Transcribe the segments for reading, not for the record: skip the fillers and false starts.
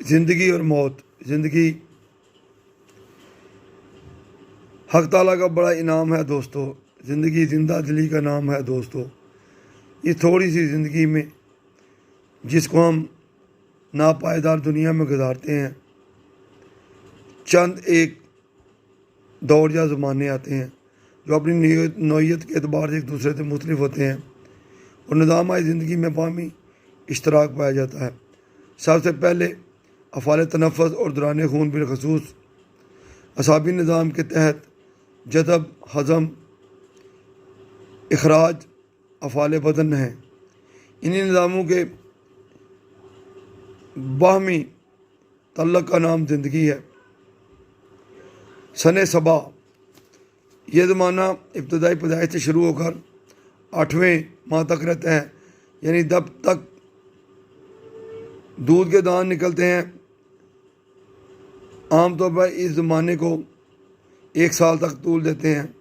ज़िंदगी और मौत। ज़िंदगी हक ताला का बड़ा इनाम है दोस्तों। ज़िंदगी जिंदा दिली का नाम है दोस्तों। इस थोड़ी सी ज़िंदगी में जिसको हम नापायदार दुनिया में गुजारते हैं, चंद एक दौर या ज़माने आते हैं जो अपनी नौइयत के एतबार से एक दूसरे से मुख्तलिफ होते हैं और निज़ाम ज़िंदगी में बामी इश्तराक पाया जाता है। सबसे पहले अफ़ाल तनफ़ुस और दौरान खून बिलखसूस असाबी निज़ाम के तहत जज़ब, हज़म, इखराज अफ़ाल बदन हैं। इन्हीं निज़ामों के बाहमी तल्लुक़ का नाम ज़िंदगी है। सन सबा यह ज़माना इब्तदाई पैदाइश से शुरू होकर 8वें माह तक रहता है, यानी जब तक दूध के दांत निकलते हैं। आमतौर पर इस ज़माने को 1 साल तक तूल देते हैं।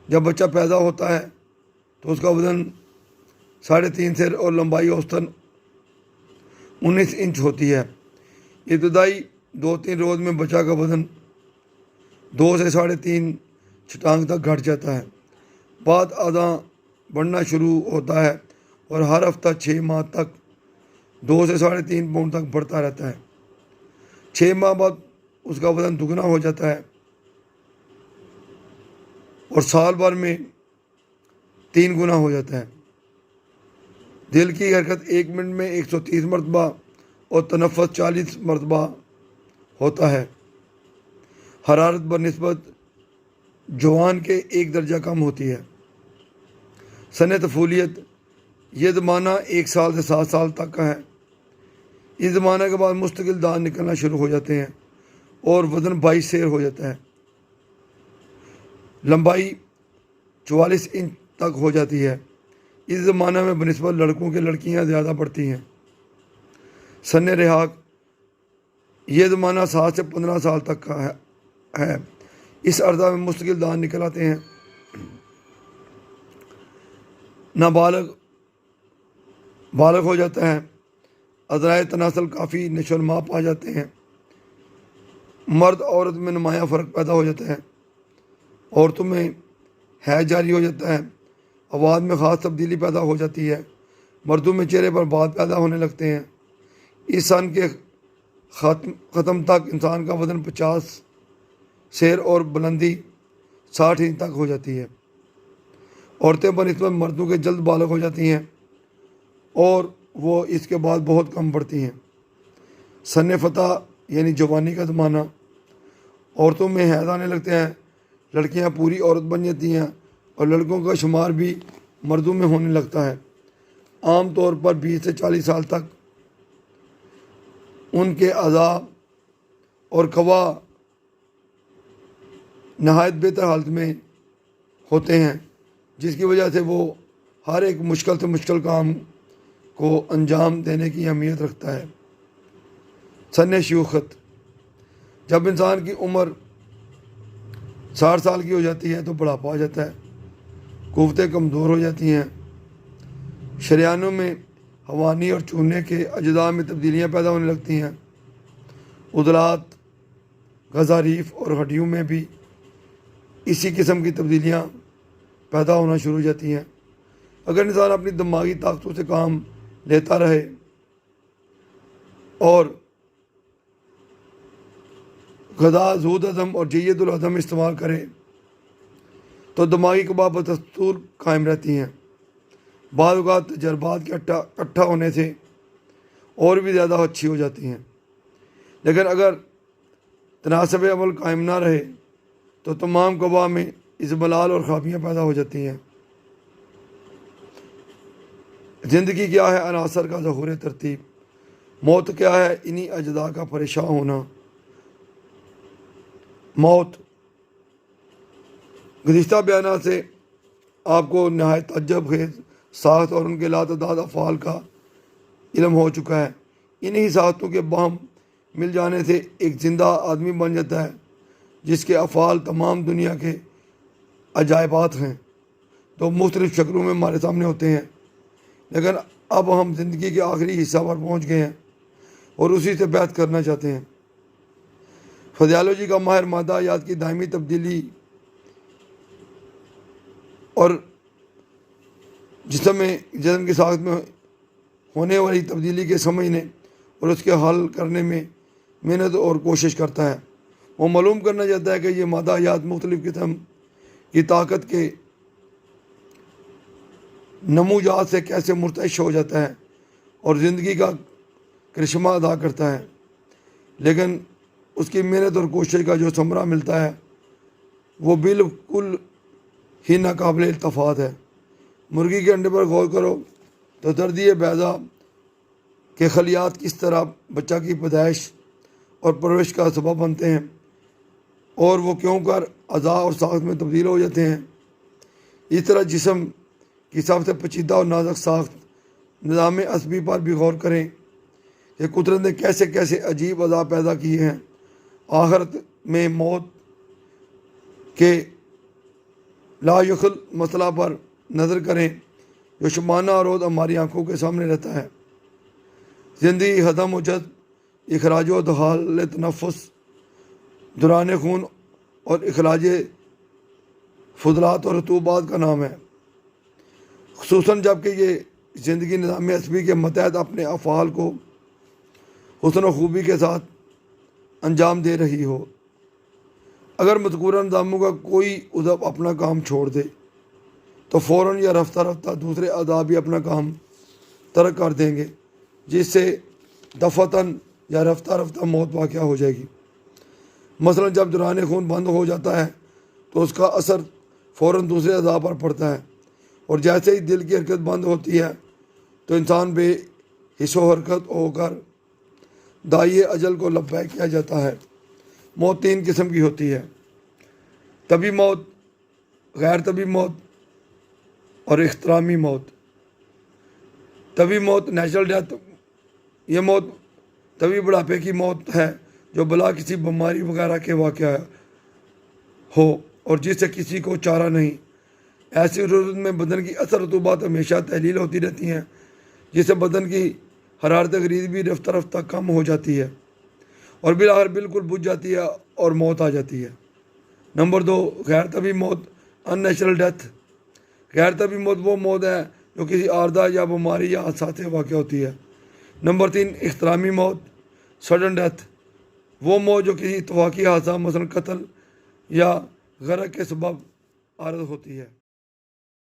जब बच्चा पैदा होता है तो उसका वज़न 3.5 सेर और लंबाई औसतन 19 इंच होती है। इब्तदाई 2-3 रोज़ में बच्चा का वज़न 2 से 3.5 छटांग तक घट जाता है। बाद आधा बढ़ना शुरू होता है और हर हफ्ता 6 माह तक 2 से 3.5 पाउंड तक बढ़ता रहता है। 6 माह बाद उसका वज़न दुगना हो जाता है और साल भर में 3 गुना हो जाता है। दिल की हरकत 1 मिनट में 130 मरतबा और तनफ़ुस 40 मरतबा होता है। हरारत बनिस्बत जवान के 1 दर्जा कम होती है। सन तफूलियत यह ज़माना 1 साल से 7 साल तक का है। इस ज़माने के बाद मुस्तकिल दांत निकलना शुरू हो जाते हैं और वज़न 22 सेर हो जाता है। लंबाई 44 इंच तक हो जाती है। इस ज़माने में बनिस्बत लड़कों के लड़कियां ज़्यादा बढ़ती हैं। सन रिहाक यह ज़माना 7 से 15 साल तक का है। इस अर्सा में मुस्तकिल दांत निकल आते हैं। नाबालग बालग हो जाता है। अज़राए तनासल काफ़ी नशोनुमा पा जाते हैं। मर्द औरत में नुमाया फ़र्क पैदा हो जाता है। औरतों में हैज जारी हो जाता है। आवाज़ में ख़ास तब्दीली पैदा हो जाती है। मर्दों में चेहरे पर बाल पैदा होने लगते हैं। इस सन के ख़त्म तक इंसान का वज़न 50 सेर और बुलंदी 60 इंच तक हो जाती है। औरतें बनिस्बत मर्दों के जल्द बालग हो जाती हैं और वो इसके बाद बहुत कम बढ़ती हैं। सन फतह यानी जवानी का ज़माना, औरतों में हैज़ आने लगते हैं। लड़कियां पूरी औरत बन जाती हैं और लड़कों का शुमार भी मर्दों में होने लगता है। आम तौर पर 20 से 40 साल तक उनके अज़ा और कवा नहायत बेहतर हालत में होते हैं, जिसकी वजह से वो हर एक मुश्किल से मुश्किल काम को अंजाम देने की अहमियत रखता है। सन शयूखत जब इंसान की उम्र 60 साल की हो जाती है तो बुढ़ापा आ जाता है। कुव्वतें कमज़ोर हो जाती हैं। शरियानों में हवानी और चूने के अज्जा में तब्दीलियाँ पैदा होने लगती हैं। उदलात, गज़ारीफ और हड्डियों में भी इसी किस्म की तब्दीलियाँ पैदा होना शुरू हो जाती हैं। अगर इंसान अपनी दिमागी ताकतों से काम लेता रहे और गदा जूद अज़म और जय्यदुल अज़म इस्तेमाल करे तो दिमागी कबा बदस्तूर कायम रहती हैं। बाद औक़ात तजर्बात के इकट्ठा होने से और भी ज़्यादा अच्छी हो जाती हैं। लेकिन अगर तनासब अमल कायम ना रहे तो तमाम कबा में इज़मलाल और ख़ामियाँ पैदा हो जाती हैं। ज़िंदगी क्या है? अनासर का ज़हूर तरतीब। मौत क्या है? इन्हीं अज्जा का परेशान होना। मौत गुज़िश्ता बयान से आपको नहायत तअज्जुब खेज़ साख्त और उनके लातदाद अफ़ाल का इल्म हो चुका है। इन्हीं साख्तों के बाहम मिल जाने से एक ज़िंदा आदमी बन जाता है जिसके अफ़ाल तमाम दुनिया के अजायबात हैं, तो मुख्तलिफ़ शक्लों में हमारे सामने होते हैं। लेकिन अब हम ज़िंदगी के आखिरी हिस्सा पर पहुँच गए हैं। और उसी से बहस करना चाहते हैं। फिजियोलॉजी का माहिर मादा हयात की दायमी तब्दीली और जिस्म की साख्त में होने वाली तब्दीली के समझने और उसके हल करने में मेहनत और कोशिश करता है। वो मालूम करना चाहता है कि ये मादा हयात मुख्तलिफ़ किस्म की ताकत के नमूजात से कैसे मुर्तश हो जाता है और ज़िंदगी का करिश्मा अदा करता है, लेकिन उसकी मेहनत और कोशिश का जो समरा मिलता है वो बिल्कुल ही नाकाबिल इल्तफ़ात है। मुर्गी के अंडे पर गौर करो तो दर्दिए बैज़ा के खलियात किस तरह बच्चा की पैदाइश और परवरिश का सबब बनते हैं और वो क्यों कर अज़ा और साख्त में तब्दील हो जाते हैं। इस तरह जिस्म की सबसे पेचीदा और नाजुक साख्त निज़ाम असबी पर भी गौर करें कि कुदरत ने कैसे कैसे अजीब अज़ा पैदा किए हैं। आखिरत में मौत के लायुखल मसला पर नज़र करें जो शुमाना रोज़ हमारी आँखों के सामने रहता है। ज़िंदगी हदम वजद इखराज दहाल तनफ़ुस दुरान खून और इखराज फुदलात और रतूबात का नाम है, खुसूसन जबकि ये ज़िंदगी निज़ाम असबी के मतहत अपने अफ़ाल को हुस्न व खूबी के साथ अंजाम दे रही हो। अगर मज़कूरा निज़ामों का कोई उज़व अपना काम छोड़ दे तो फ़ौरन या रफ्ता रफ्ता दूसरे अज़ा भी अपना काम तर्क कर देंगे, जिससे दफ़तन या रफ्ता रफ्ता मौत वाक़ हो जाएगी। मसलन जब दौरान खून बंद हो जाता है तो उसका असर फ़ौरन दूसरे अज़ा पर पड़ता है, और जैसे ही दिल की हरकत बंद होती है तो इंसान बेहिस्सो हरकत होकर दाई अजल को लब्बैक किया जाता है। मौत तीन किस्म की होती है: तभी मौत, गैर तभी मौत और इख्तरामी मौत। तभी मौत नेचुरल डेथ, ये मौत तभी बुढ़ापे की मौत है जो भला किसी बीमारी वगैरह के वाक़या हो और जिससे किसी को चारा नहीं। ऐसी सूरत में बदन की असर रतूबात हमेशा तहलील होती रहती हैं, जिससे बदन की हरारत गरीज भी रफ्ता रफ्ता कम हो जाती है और बिलाखिर बिल्कुल बुझ जाती है और मौत आ जाती है। नंबर 2, गैर तभी मौत, अननेचुरल डेथ। गैर तभी मौत वो मौत है जो किसी आर्दा या बीमारी या हादसा से वाक़ होती है। नंबर 3, इख्तरामी मौत, सडन डेथ। वो मौत जो किसी इत्तफाक़ी हादसा मसलन कत्ल या गरक के सबब आरज़ होती है।